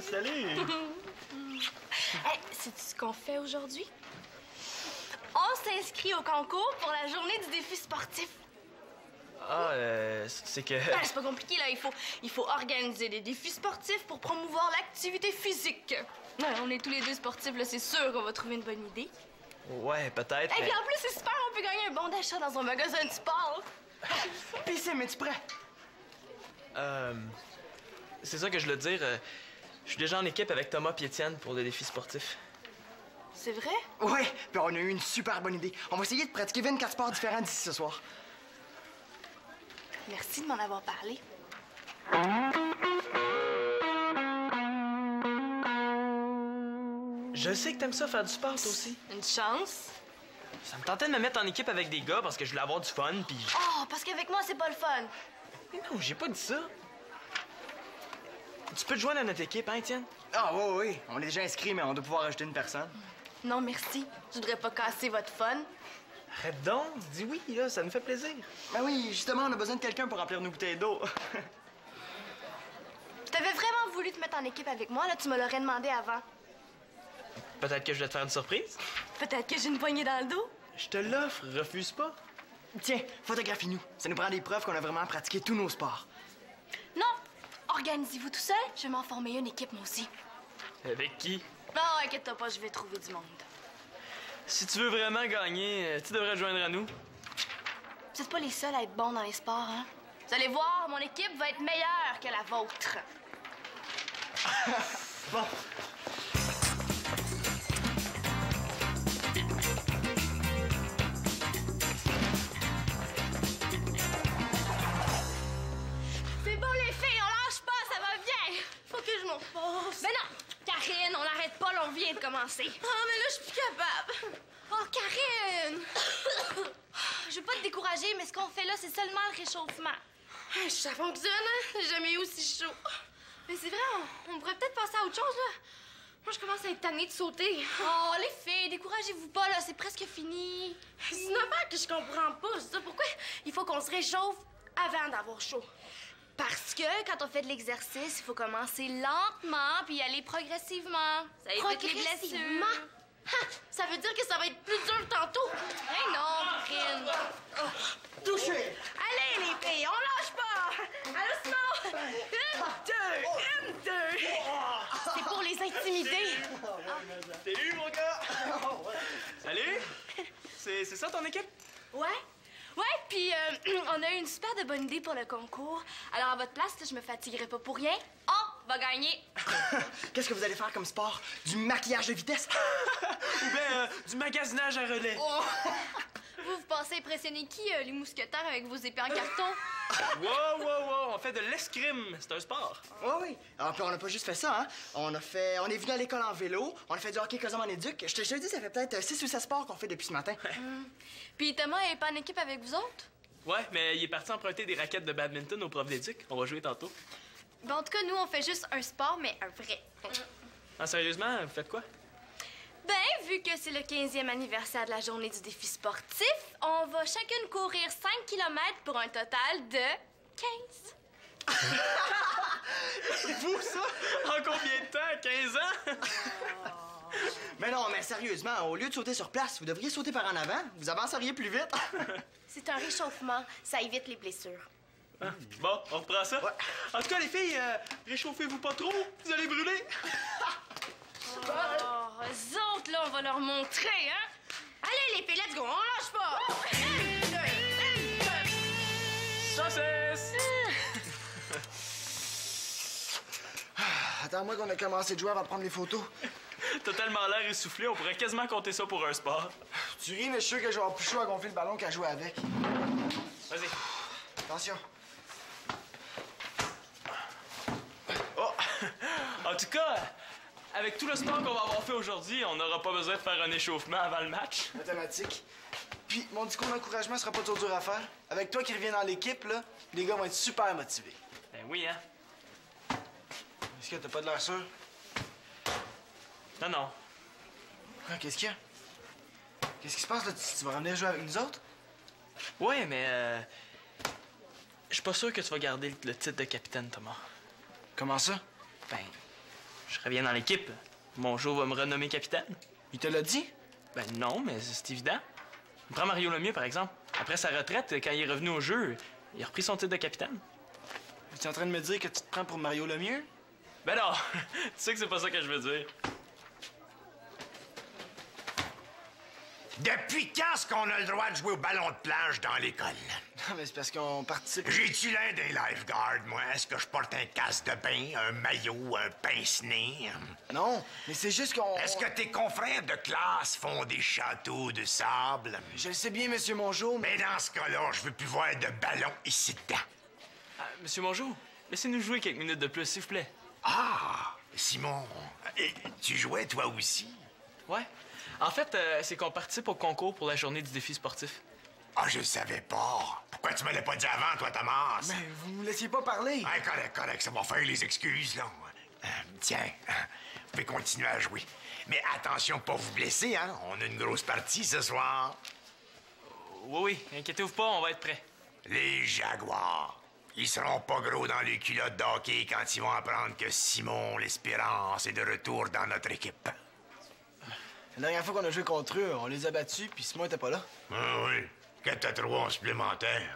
Salut! Hey, sais-tu ce qu'on fait aujourd'hui? On s'inscrit au concours pour la journée du défi sportif. Ah, c'est que... Ben, c'est pas compliqué, là. Il faut organiser des défis sportifs pour promouvoir l'activité physique. Ouais, on est tous les deux sportifs, là. C'est sûr qu'on va trouver une bonne idée. Ouais, peut-être, Et mais... puis en plus, c'est super, on peut gagner un bon d'achat dans un magasin de sport. Pissim, es-tu prêt? C'est ça que je voulais te dire. Je suis déjà en équipe avec Thomas et Étienne pour le défi sportif. C'est vrai? Ouais, puis on a eu une super bonne idée. On va essayer de pratiquer 24 sports différents d'ici ce soir. Merci de m'en avoir parlé. Je sais que t'aimes ça faire du sport, toi aussi. Une chance. Ça me tentait de me mettre en équipe avec des gars parce que je voulais avoir du fun, puis... Oh, parce qu'avec moi, c'est pas le fun. Mais non, j'ai pas dit ça. Tu peux te joindre à notre équipe, hein, Étienne? Ah, oui. On est déjà inscrits, mais on doit pouvoir ajouter une personne. Non, merci. Je voudrais pas casser votre fun. Arrête donc, dis oui, là, ça nous fait plaisir. Ben oui, justement, on a besoin de quelqu'un pour remplir nos bouteilles d'eau. T'avais vraiment voulu te mettre en équipe avec moi, là, tu me l'aurais demandé avant. Peut-être que je vais te faire une surprise. Peut-être que j'ai une poignée dans le dos. Je te l'offre, refuse pas. Tiens, photographie-nous. Ça nous prend des preuves qu'on a vraiment pratiqué tous nos sports. Non, organisez-vous tout seul, je vais m'en former une équipe, moi aussi. Avec qui? Non, inquiète-toi pas, je vais trouver du monde. Si tu veux vraiment gagner, tu devrais te joindre à nous. Vous êtes pas les seuls à être bons dans les sports, hein? Vous allez voir, mon équipe va être meilleure que la vôtre. Bon. C'est bon, les filles, on lâche pas, ça va bien. Faut que je m'en repose. Ben non, Karine, on n'arrête pas, là, on vient de commencer. Ah, mais là, je suis plus capable. Oh, Karine! Je veux pas te décourager, mais ce qu'on fait là, c'est seulement le réchauffement. Ça fonctionne, hein? J'ai jamais eu aussi chaud. Mais c'est vrai, on pourrait peut-être passer à autre chose, là. Moi, je commence à être tannée de sauter. Oh, les filles, découragez-vous pas, là, c'est presque fini. C'est une affaire que je comprends pas, c'est ça. Pourquoi il faut qu'on se réchauffe avant d'avoir chaud? Parce que quand on fait de l'exercice, il faut commencer lentement puis y aller progressivement. Ça évite les blessures. Ça veut dire que ça va être plus dur tantôt. Eh non, Corinne. Touché! Allez, les filles, on lâche pas. Allô, Simon? Une, deux. C'est pour les intimider. Salut, mon gars! Salut! C'est ça ton équipe? Ouais? Ouais, puis on a eu une super de bonne idée pour le concours. Alors, à votre place, je me fatiguerai pas pour rien. On va gagner. Qu'est-ce que vous allez faire comme sport? Du maquillage de vitesse? Ou bien du magasinage à relais? Oh. Vous pensez impressionner qui, les mousquetaires, avec vos épées en carton? Wow! On fait de l'escrime, c'est un sport. Oui. Alors, puis on n'a pas juste fait ça, hein? On est venu à l'école en vélo, on a fait du hockey Cosum en éduc. Je te dis, ça fait peut-être 6 ou 7 sports qu'on fait depuis ce matin. Puis Thomas est pas en équipe avec vous autres? Ouais, mais il est parti emprunter des raquettes de badminton au prof d'éduc. On va jouer tantôt. Ben, en tout cas, nous, on fait juste un sport, mais un vrai. Ah, sérieusement, vous faites quoi? Ben, vu que c'est le 15e anniversaire de la journée du défi sportif, on va chacune courir 5 km pour un total de 15. Vous, ça? En combien de temps? 15 ans? Mais non, mais sérieusement, au lieu de sauter sur place, vous devriez sauter par en avant. Vous avanceriez plus vite. C'est un réchauffement, ça évite les blessures. Ah, bon, on reprend ça? Ouais. En tout cas, les filles, réchauffez-vous pas trop, vous allez brûler. Oh, eux autres, là, on va leur montrer, hein? Allez, les filles, let's go, on lâche pas! Une, deux. Saucisse! Attends-moi qu'on a commencé de jouer avant de prendre les photos. T'as tellement l'air essoufflé, on pourrait quasiment compter ça pour un sport. Tu ris, mais je suis sûr que je vais avoir plus chaud à gonfler le ballon qu'à jouer avec. Vas-y. Attention. Oh! En tout cas, avec tout le sport qu'on va avoir fait aujourd'hui, on n'aura pas besoin de faire un échauffement avant le match. Mathématique. Puis, mon discours d'encouragement sera pas trop dur à faire. Avec toi qui reviens dans l'équipe, là, les gars vont être super motivés. Ben oui, hein? Est-ce que t'as pas de l'air sûr? Non. Ah, qu'est-ce qu'il y a? Qu'est-ce qui se passe, là? Tu vas revenir jouer avec nous autres? Ouais, mais je suis pas sûr que tu vas garder le titre de capitaine, Thomas. Comment ça? Ben, Je reviens dans l'équipe. Mongeau va me renommer capitaine. Il te l'a dit? Ben non, mais c'est évident. Prends Mario Lemieux, par exemple. Après sa retraite, quand il est revenu au jeu, il a repris son titre de capitaine. Tu es en train de me dire que tu te prends pour Mario Lemieux? Ben non! Tu sais que c'est pas ça que je veux dire. Depuis quand est-ce qu'on a le droit de jouer au ballon de plage dans l'école? Non, mais c'est parce qu'on participe... J'ai-tu l'air des lifeguards, moi? Est-ce que je porte un casque de bain, un maillot, un pince-nez? Non, mais c'est juste qu'on... Est-ce que tes confrères de classe font des châteaux de sable? Je le sais bien, Monsieur Mongeau, mais... Mais dans ce cas-là, je veux plus voir de ballon ici dedans. Monsieur Mongeau, laissez-nous jouer quelques minutes de plus, s'il vous plaît. Ah! Simon, et tu jouais toi aussi? Ouais. En fait, c'est qu'on participe au concours pour la journée du défi sportif. Ah, je le savais pas. Pourquoi tu me l'as pas dit avant, toi, Thomas? Mais vous me laissiez pas parler. Ah, correct, ça va faire les excuses, là. Tiens, vous pouvez continuer à jouer. Mais attention, pas vous blesser, hein? On a une grosse partie ce soir. Oui, inquiétez-vous pas, on va être prêts. Les Jaguars. Ils seront pas gros dans les culottes d'hockey quand ils vont apprendre que Simon l'Espérance est de retour dans notre équipe. La dernière fois qu'on a joué contre eux, on les a battus, puis Simon était pas là. Ah oui, 4-3 en supplémentaire.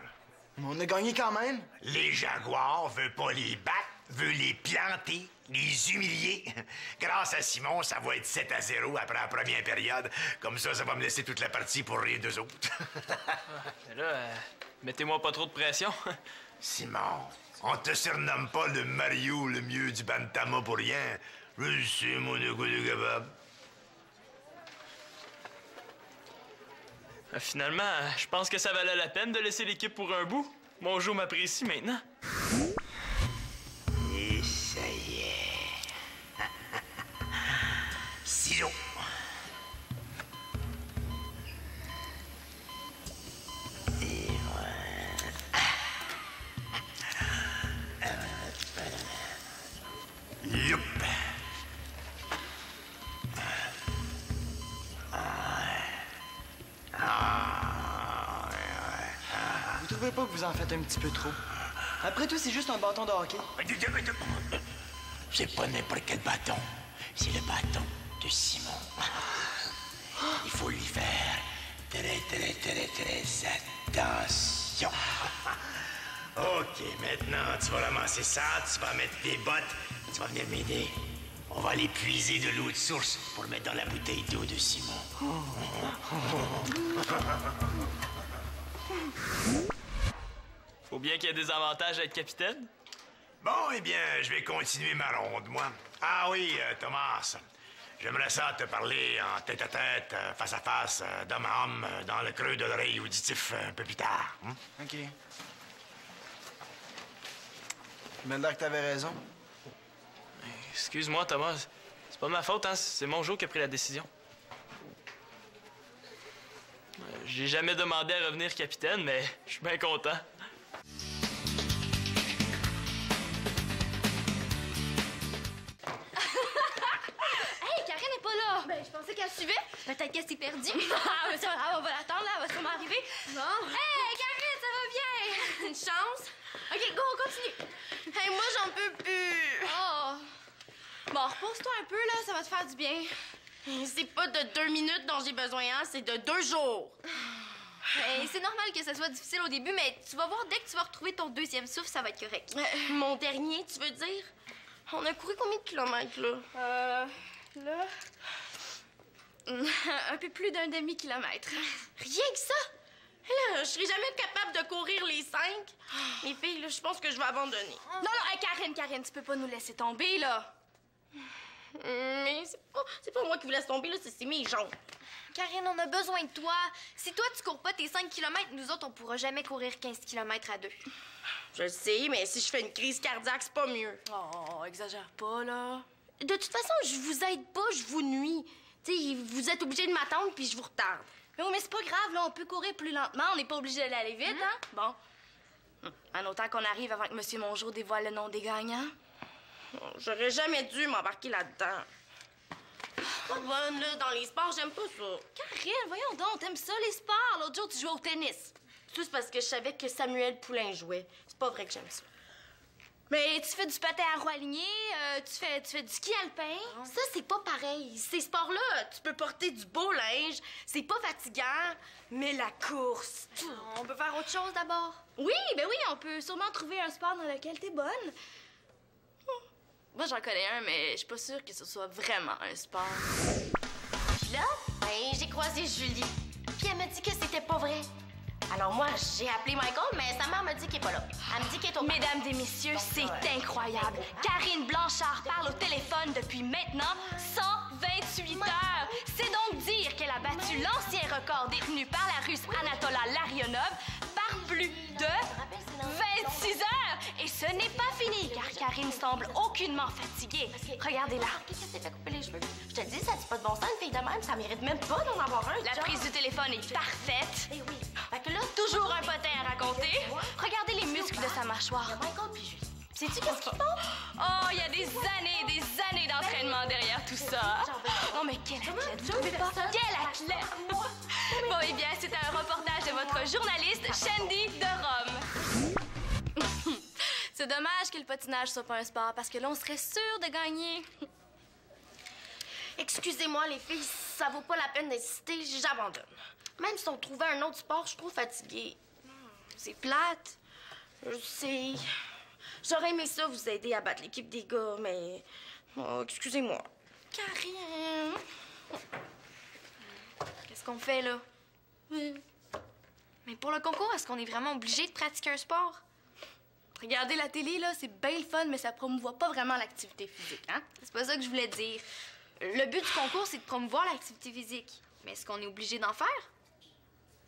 Mais on a gagné quand même. Les Jaguars veulent pas les battre, veulent les planter, les humilier. Grâce à Simon, ça va être 7-0 après la première période. Comme ça va me laisser toute la partie pour rire d'eux autres. Mais là, mettez-moi pas trop de pression. Simon, on te surnomme pas le Mario le mieux du Bantama pour rien. Je sais, mon égo de capable. Finalement, je pense que ça valait la peine de laisser l'équipe pour un bout. Mongeau m'apprécie maintenant. Et ça y est. Ciseaux. Et voilà. Youp. Vous trouvez pas que vous en faites un petit peu trop? Après tout, c'est juste un bâton de hockey. C'est pas n'importe quel bâton. C'est le bâton de Simon. Il faut lui faire très attention. OK, maintenant, tu vas ramasser ça, tu vas mettre tes bottes, tu vas venir m'aider. On va aller puiser de l'eau de source pour mettre dans la bouteille d'eau de Simon. Faut bien qu'il y ait des avantages à être capitaine. Bon, eh bien, je vais continuer ma ronde, moi. Ah oui, Thomas, j'aimerais ça te parler en tête-à-tête, face à face, d'homme à homme, dans le creux de l'oreille auditif, un peu plus tard. Hein? OK. Mais là que t'avais raison. Excuse-moi, Thomas. C'est pas de ma faute, hein. C'est Mongeau qui a pris la décision. J'ai jamais demandé à revenir capitaine, mais je suis bien content. Hey, Karen n'est pas là! Ben, je pensais qu'elle suivait. Peut-être qu'elle s'est perdue. Ah, mais c'est pas grave, on va l'attendre, là. Elle va sûrement arriver. Bon. Hey, Karen, ça va bien? Une chance? OK, go, on continue. Hey, moi, j'en peux plus. Oh. Bon, repose-toi un peu, là. Ça va te faire du bien. C'est pas de 2 minutes dont j'ai besoin, hein. C'est de 2 jours. Hey, c'est normal que ça soit difficile au début, mais tu vas voir, dès que tu vas retrouver ton deuxième souffle, ça va être correct. Mon dernier, tu veux dire? On a couru combien de kilomètres, là? Là... un peu plus d'un demi-kilomètre. Rien que ça? Là, je serai jamais capable de courir les 5. Les filles, là, je pense que je vais abandonner. Non, hey, Karen, tu peux pas nous laisser tomber, là. Mais c'est pas moi qui vous laisse tomber, là, c'est mes jambes. Karen, on a besoin de toi. Si toi, tu cours pas tes 5 km, nous autres, on pourra jamais courir 15 km à deux. Je le sais, mais si je fais une crise cardiaque, c'est pas mieux. Oh, exagère pas, là. De toute façon, je vous aide pas, je vous nuis. Tu sais, vous êtes obligés de m'attendre, puis je vous retarde. Mais oui, mais c'est pas grave, là, on peut courir plus lentement, on n'est pas obligé d'aller vite, hein? Bon. En autant qu'on arrive avant que M. Mongeau dévoile le nom des gagnants. J'aurais jamais dû m'embarquer là-dedans. Pas bonne, là, dans les sports, j'aime pas ça. Karen, voyons donc, t'aimes ça, les sports? L'autre jour, tu jouais au tennis. Tout c'est parce que je savais que Samuel Poulain jouait. C'est pas vrai que j'aime ça. Mais tu fais du patin à roue alignée, tu fais du ski alpin. Ça, c'est pas pareil. Ces sports-là, tu peux porter du beau linge, c'est pas fatigant, mais la course... On peut faire autre chose d'abord. Oui, ben oui, on peut sûrement trouver un sport dans lequel t'es bonne. Moi, j'en connais un, mais je suis pas sûre que ce soit vraiment un sport. Puis là, ben, j'ai croisé Julie. Puis elle m'a dit que c'était pas vrai. Alors moi, j'ai appelé Michael, mais sa mère me dit qu'il est pas là. Elle me dit qu'il est au... Mesdames et messieurs, c'est incroyable. Karine Blanchard parle au téléphone depuis maintenant 128 heures. C'est donc dire qu'elle a battu l'ancien record détenu par la Russe Anatola Larionov par plus de 26 heures. Et ce n'est pas fini, car Karine semble aucunement fatiguée. Regardez-là. Qu'est-ce que t'es fait couper les cheveux? Je te dis, ça dit pas de bon sens, une fille de même, ça mérite même pas d'en avoir un. La prise du téléphone est parfaite. Eh oui. Fait que là, Toujours un potin à raconter. Regardez les muscles de sa mâchoire. Michael puis Julie. Sais-tu qu'est-ce qu'ils font? Oh, il y a des années d'entraînement derrière tout ça. Oh, mais quel athlète, vous trouvez pas? Quel athlète! Bon, eh bien, c'était un reportage de votre journaliste, Shandy de Rome. C'est dommage que le patinage soit pas un sport, parce que là, on serait sûr de gagner. Excusez-moi, les filles, ça vaut pas la peine d'insister, j'abandonne. Même si on trouvait un autre sport, je suis trop fatiguée. C'est plate. Je sais. J'aurais aimé ça vous aider à battre l'équipe des gars, mais... Oh, excusez-moi. Karine. Qu'est-ce qu'on fait, là? Mais pour le concours, est-ce qu'on est vraiment obligé de pratiquer un sport? Regardez la télé, là, c'est bien le fun, mais ça promouvoit pas vraiment l'activité physique, hein? C'est pas ça que je voulais dire. Le but du concours, c'est de promouvoir l'activité physique. Mais est-ce qu'on est obligé d'en faire?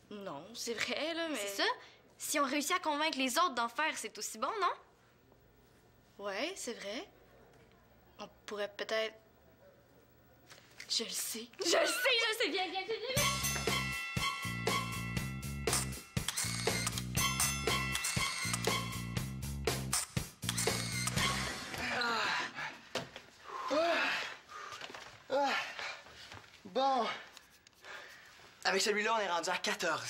Non, c'est vrai, là, mais... C'est ça? Si on réussit à convaincre les autres d'en faire, c'est aussi bon, non? Ouais, c'est vrai. On pourrait peut-être... Je le sais. Je sais bien, bien. Bon. Avec celui-là, on est rendu à 14.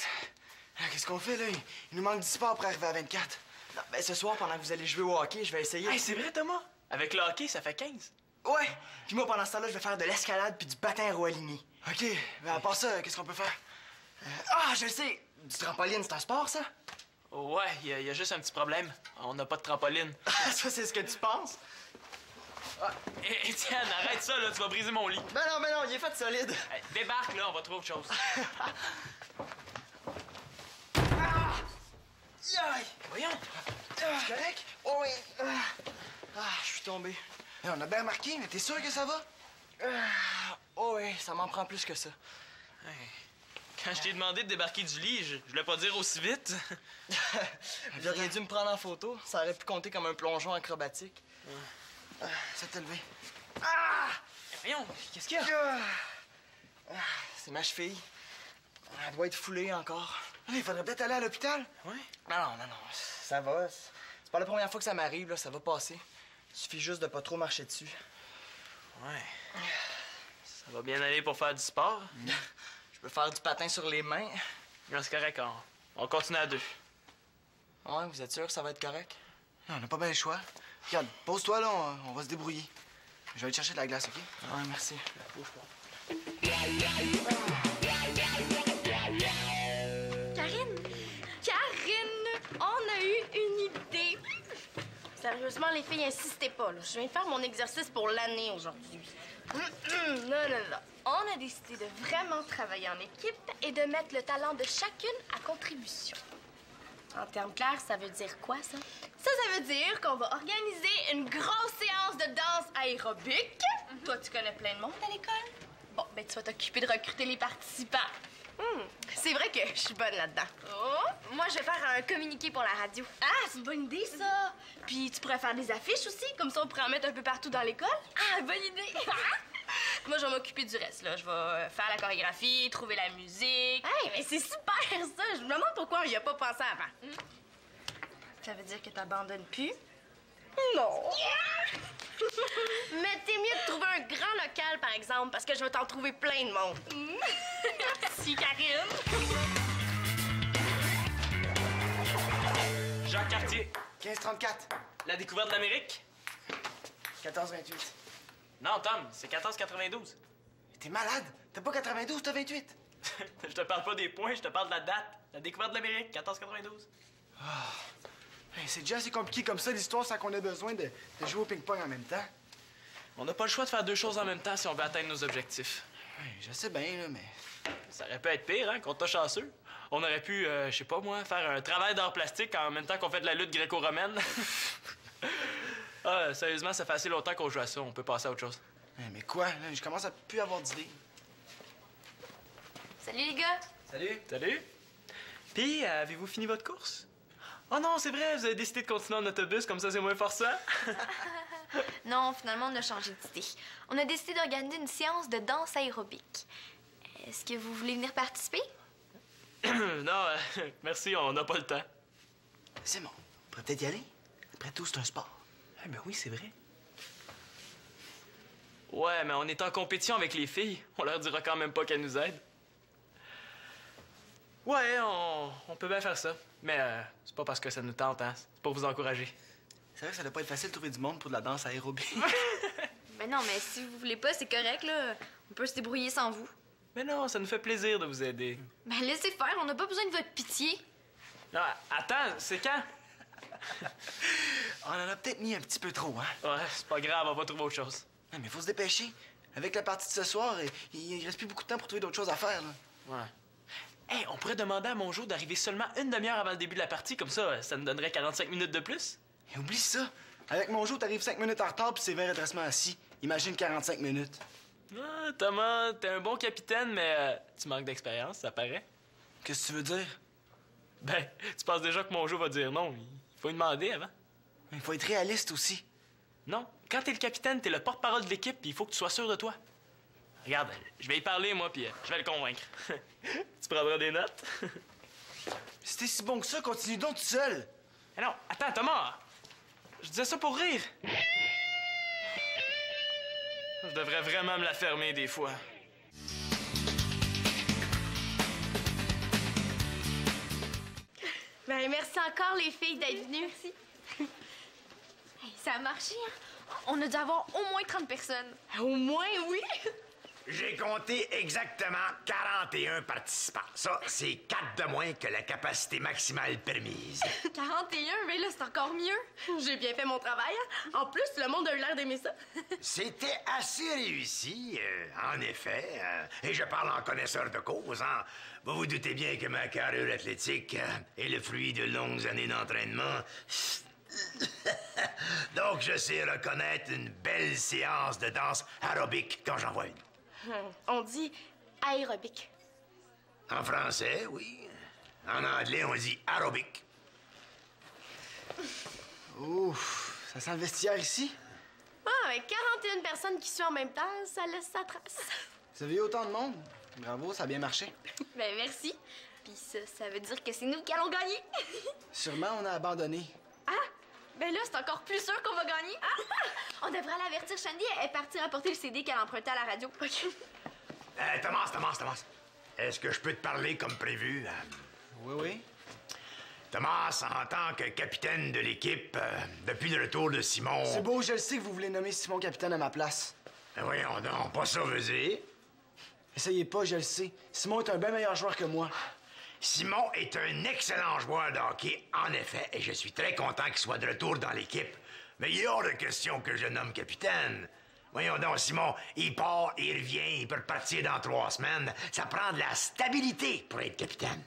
Qu'est-ce qu'on fait, là? Il nous manque 10 sports pour arriver à 24. Non, ben, ce soir, pendant que vous allez jouer au hockey, je vais essayer. Hey, c'est vrai, Thomas? Avec le hockey, ça fait 15. Ouais. Puis moi, pendant ce temps-là, je vais faire de l'escalade puis du patin à roue alignée. OK. Ben, à part ça, qu'est-ce qu'on peut faire? Je le sais. Du trampoline, c'est un sport, ça? Ouais, il y a juste un petit problème. On n'a pas de trampoline. Ça, c'est ce que tu penses? Hé, Étienne, arrête ça, là, tu vas briser mon lit. Ben non, il est fait solide. Hey, débarque, là, on va trouver autre chose. Aïe! Voyons. C'est correct? Oh oui. Je suis tombé. On a bien remarqué, mais t'es sûr que ça va? Oh oui, ça m'en prend plus que ça. Hey. Quand je t'ai demandé de débarquer du lit, je voulais pas dire aussi vite. Vous auriez dû me prendre en photo. Ça aurait pu compter comme un plongeon acrobatique. Ça t'a levé. Voyons, qu'est-ce qu'il y a? C'est ma cheville. Elle doit être foulée encore. Il faudrait peut-être aller à l'hôpital. Ouais. Non, ça va. C'est pas la première fois que ça m'arrive, là. Ça va passer. Il suffit juste de pas trop marcher dessus. Ouais. Ça va bien aller pour faire du sport? Je peux faire du patin sur les mains. Non, c'est correct, on continue à 2. Ouais, vous êtes sûr que ça va être correct? On n'a pas bien le choix. Regarde, pose-toi là, on va se débrouiller. Je vais aller te chercher de la glace, OK? Ouais, merci. Karine, on a eu une idée. Sérieusement, les filles, insistez pas, là. Je viens de faire mon exercice pour l'année aujourd'hui. Non. On a décidé de vraiment travailler en équipe et de mettre le talent de chacune à contribution. En termes clairs, ça veut dire quoi, ça? Ça veut dire qu'on va organiser une grosse séance de danse aérobique. Toi, tu connais plein de monde à l'école. Bon, ben tu vas t'occuper de recruter les participants. C'est vrai que je suis bonne là-dedans. Oh, moi, je vais faire un communiqué pour la radio. Ah, c'est une bonne idée, ça. Puis tu pourrais faire des affiches aussi, comme ça on pourrait en mettre un peu partout dans l'école. Ah, bonne idée. Moi, je vais m'occuper du reste, là. Je vais faire la chorégraphie, trouver la musique. Hey, mais c'est super, ça! Je me demande pourquoi on y a pas pensé avant. Ça veut dire que t'abandonnes plus? Non! Mais t'es mieux de trouver un grand local, par exemple, parce que je vais t'en trouver plein de monde. Merci, Karine. Jacques Cartier. 1534. La découverte de l'Amérique? 14-28. Non, Tom, c'est 1492. T'es malade? T'as pas 92, t'as 28. Je te parle pas des points, je te parle de la date. La découverte de l'Amérique, 1492. Hey, c'est déjà assez compliqué comme ça, l'histoire, sans qu'on ait besoin de jouer au ping-pong en même temps. On n'a pas le choix de faire deux choses en même temps si on veut atteindre nos objectifs. Ouais, je sais bien, là, mais... Ça aurait pu être pire, hein, qu'on t'a chanceux. On aurait pu, je sais pas moi, faire un travail d'art plastique en même temps qu'on fait de la lutte gréco-romaine. Ah, sérieusement, ça fait assez longtemps qu'on joue à ça. On peut passer à autre chose. Hey, mais quoi? Là, je commence à plus avoir d'idées. Salut les gars! Salut. Salut. Puis, avez-vous fini votre course? Oh non, c'est vrai, vous avez décidé de continuer en autobus, comme ça c'est moins forçant. Non, finalement, on a changé d'idée. On a décidé d'organiser une séance de danse aérobique. Est-ce que vous voulez venir participer? Non, merci, on n'a pas le temps. C'est bon. On pourrait peut-être y aller. Après tout, c'est un sport. Eh ben oui, c'est vrai. Ouais, mais on est en compétition avec les filles. On leur dira quand même pas qu'elles nous aident. Ouais, on peut bien faire ça. Mais c'est pas parce que ça nous tente, hein. C'est pour vous encourager. C'est vrai que ça doit pas être facile de trouver du monde pour de la danse aérobique. Ben non, mais si vous voulez pas, c'est correct, là. On peut se débrouiller sans vous. Mais non, ça nous fait plaisir de vous aider. Ben laissez faire, on n'a pas besoin de votre pitié. Non, attends, c'est quand? On en a peut-être mis un petit peu trop, hein? Ouais, c'est pas grave, on va trouver autre chose. Ouais, mais faut se dépêcher. Avec la partie de ce soir, il reste plus beaucoup de temps pour trouver d'autres choses à faire, là. Ouais. Hey, on pourrait demander à Monjo d'arriver seulement une demi-heure avant le début de la partie, comme ça nous donnerait 45 minutes de plus. Et oublie ça. Avec mon jeu, t'arrives 5 minutes en retard puis c'est 20 redressements assis. Imagine 45 minutes. Ah, Thomas, t'es un bon capitaine, mais tu manques d'expérience, ça paraît. Qu'est-ce que tu veux dire? Ben, tu penses déjà que Monjo va dire non. Il faut lui demander avant. Il faut être réaliste aussi. Non, quand t'es le capitaine, t'es le porte-parole de l'équipe, puis il faut que tu sois sûr de toi. Regarde, je vais y parler, moi, puis je vais le convaincre. Tu prendras des notes? Si t'es si bon que ça, continue donc tout seul. Mais non, attends, Thomas! Je disais ça pour rire. Je devrais vraiment me la fermer des fois. Ben, merci encore, les filles, d'être venues. Merci. Hey, ça a marché, hein? On a dû avoir au moins 30 personnes. Au moins, oui! J'ai compté exactement 41 participants. Ça, c'est 4 de moins que la capacité maximale permise. 41, mais là, c'est encore mieux. J'ai bien fait mon travail, hein? En plus, le monde a eu l'air d'aimer ça. C'était assez réussi, en effet. Et je parle en connaisseur de cause, hein. Vous vous doutez bien que ma carrure athlétique est le fruit de longues années d'entraînement. Donc, je sais reconnaître une belle séance de danse aérobique quand j'en vois une. On dit aérobique. En français, oui. En anglais, on dit aérobique. Ouf, ça sent le vestiaire ici. Ah, avec 41 personnes qui suent en même temps, ça laisse sa trace. Vous avez eu autant de monde? Bravo, ça a bien marché. Ben, merci. Puis ça veut dire que c'est nous qui allons gagner. Sûrement, on a abandonné. Ah! Ben là, c'est encore plus sûr qu'on va gagner. On devrait aller avertir Shandy. Elle est partie rapporter le CD qu'elle empruntait à la radio. Thomas. Est-ce que je peux te parler comme prévu? Oui, oui. Thomas, en tant que capitaine de l'équipe, depuis le retour de Simon... C'est beau, je le sais que vous voulez nommer Simon capitaine à ma place. Ben voyons donc, pas ça veut dire. Essayez pas, je le sais. Simon est un bien meilleur joueur que moi. Simon est un excellent joueur de hockey, en effet, et je suis très content qu'il soit de retour dans l'équipe. Mais il est hors de question que je nomme capitaine. Voyons donc, Simon, il part, il revient, il peut repartir dans 3 semaines. Ça prend de la stabilité pour être capitaine.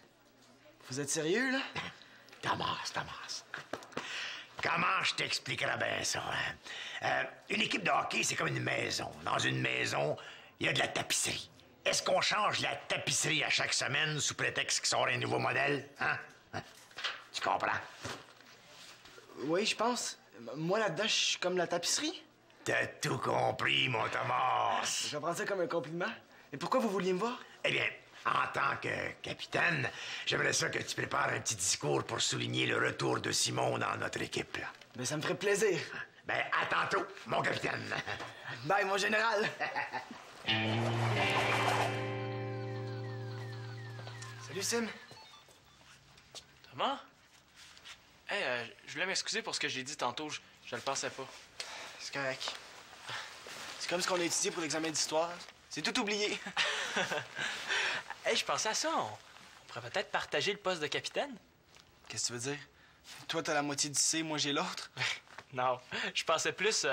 Vous êtes sérieux, là? Thomas. Comment je t'expliquerais bien ça, hein? Une équipe de hockey, c'est comme une maison. Dans une maison, il y a de la tapisserie. Est-ce qu'on change la tapisserie à chaque semaine sous prétexte qu'il sort un nouveau modèle? Hein? Tu comprends? Oui, je pense. Moi, là-dedans, je suis comme la tapisserie. T'as tout compris, mon Thomas. Je vais prendre ça comme un compliment. Et pourquoi vous vouliez me voir? Eh bien, en tant que capitaine, j'aimerais ça que tu prépares un petit discours pour souligner le retour de Simon dans notre équipe, là. Ben, ça me ferait plaisir. Ben, à tantôt, mon capitaine. Bye, mon général. Salut, Sim. Thomas? Hey, je voulais m'excuser pour ce que j'ai dit tantôt. Je le pensais pas. C'est correct. C'est comme ce qu'on a étudié pour l'examen d'histoire. C'est tout oublié. Hey, je pensais à ça. On pourrait peut-être partager le poste de capitaine. Qu'est-ce que tu veux dire? Toi, t'as la moitié du C, moi, j'ai l'autre. Non, je pensais plus... tu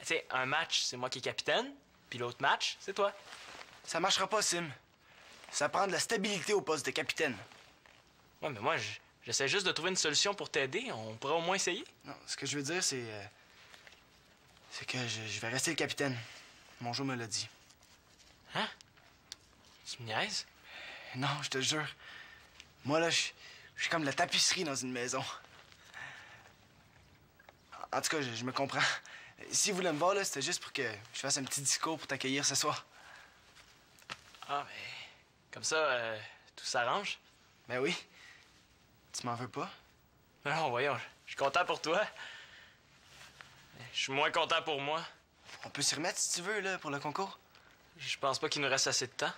sais, un match, c'est moi qui est capitaine, puis l'autre match, c'est toi. Ça marchera pas, Sim. Ça prend de la stabilité au poste de capitaine. Ouais, mais moi, j'essaie juste de trouver une solution pour t'aider. On pourrait au moins essayer. Non, ce que je veux dire, c'est que je vais rester le capitaine. Mon jour me l'a dit. Hein? Tu me niaises? Non, je te jure. Moi, là, je suis comme la tapisserie dans une maison. En tout cas, je me comprends. Si vous voulez me voir, là, c'était juste pour que je fasse un petit discours pour t'accueillir ce soir. Ah, mais... Comme ça, tout s'arrange? Ben oui. Tu m'en veux pas? Non, voyons, je suis content pour toi. Je suis moins content pour moi. On peut s'y remettre si tu veux, là, pour le concours. Je pense pas qu'il nous reste assez de temps.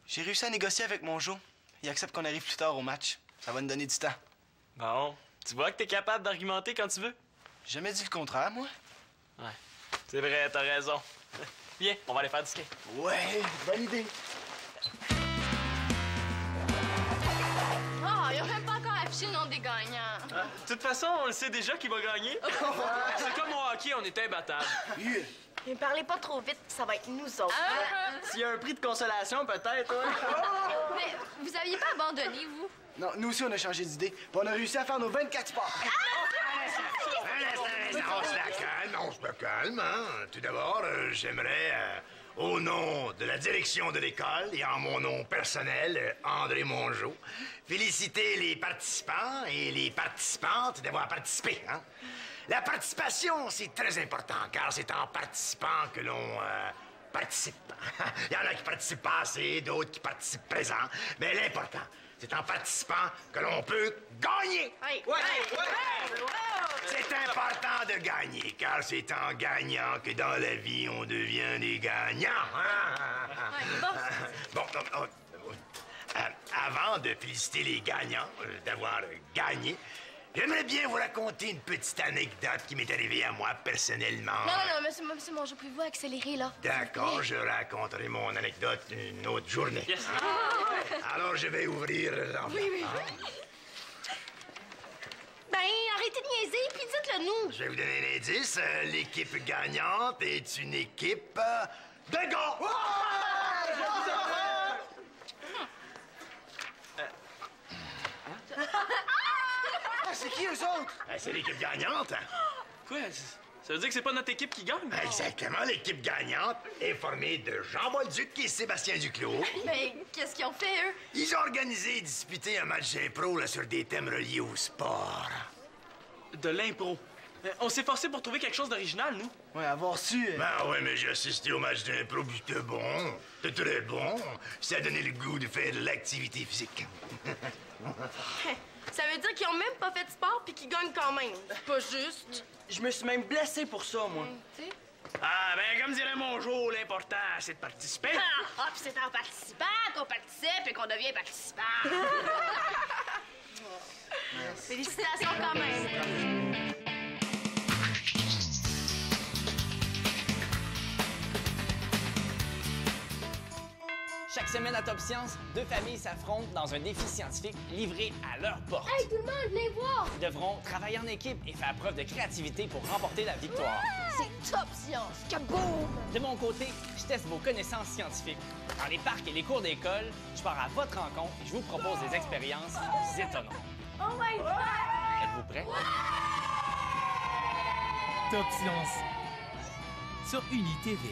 J'ai réussi à négocier avec mon Jo. Il accepte qu'on arrive plus tard au match. Ça va nous donner du temps. Bon, tu vois que t'es capable d'argumenter quand tu veux? J'ai jamais dit le contraire, moi. Ouais, c'est vrai, t'as raison. Viens, on va aller faire du skate. Ouais, bonne idée. Oh, ils ont même pas encore affiché le nom des gagnants. De toute façon, on le sait déjà qui va gagner. C'est comme au hockey, on est imbattable. Mais parlez pas trop vite, ça va être nous autres. S'il y a un prix de consolation, peut-être, Mais vous aviez pas abandonné, vous? Non, nous aussi, on a changé d'idée. Puis on a réussi à faire nos 24 sports. On se calme, hein. Tout d'abord, j'aimerais, au nom de la direction de l'école et en mon nom personnel, André Mongeau, féliciter les participants et les participantes d'avoir participé, hein. La participation, c'est très important, car c'est en participant que l'on participe. Il y en a qui participent pas assez, d'autres qui participent présent, mais l'important, c'est en participant que l'on peut gagner. Hey, C'est important de gagner, car c'est en gagnant que dans la vie, on devient des gagnants. Bon, avant de féliciter les gagnants d'avoir gagné, j'aimerais bien vous raconter une petite anecdote qui m'est arrivée à moi personnellement. Non, monsieur Mongeau, pouvez-vous accélérer, là? D'accord, je raconterai mon anecdote une autre journée. Yes. Alors, je vais ouvrir l'enveloppe. Oui. Ben, arrêtez de niaiser, puis dites-le nous. Je vais vous donner un indice. L'équipe gagnante est une équipe de gars. C'est qui, eux autres? C'est l'équipe gagnante. Quoi? Ça veut dire que c'est pas notre équipe qui gagne? Exactement. L'équipe gagnante est formée de Jean Bolduc et Sébastien Duclos. Mais qu'est-ce qu'ils ont fait, eux? Ils ont organisé et disputé un match d'impro sur des thèmes reliés au sport. De l'impro. On s'est forcé pour trouver quelque chose d'original, nous. Ouais, avoir su... Ben ouais, mais j'ai assisté au match d'impro, puis c'était bon. C'était très bon. Ça a donné le goût de faire de l'activité physique. Ça veut dire qu'ils ont même pas fait de sport puis qu'ils gagnent quand même. C'est pas juste. Je me suis même blessé pour ça, moi. Tu sais? Ah, ben, comme dirait Mongeau, l'important, c'est de participer. Ah, puis c'est en participant qu'on participe et qu'on devient participant. Félicitations quand même. Chaque semaine à Top Science, deux familles s'affrontent dans un défi scientifique livré à leur porte. Hey, tout le monde, venez voir! Ils devront travailler en équipe et faire preuve de créativité pour remporter la victoire. C'est Top Science! Kaboom! De mon côté, je teste vos connaissances scientifiques. Dans les parcs et les cours d'école, je pars à votre rencontre et je vous propose des expériences qui vous étonneront. Oh my God! Êtes-vous prêts? Top Science sur Uni TV.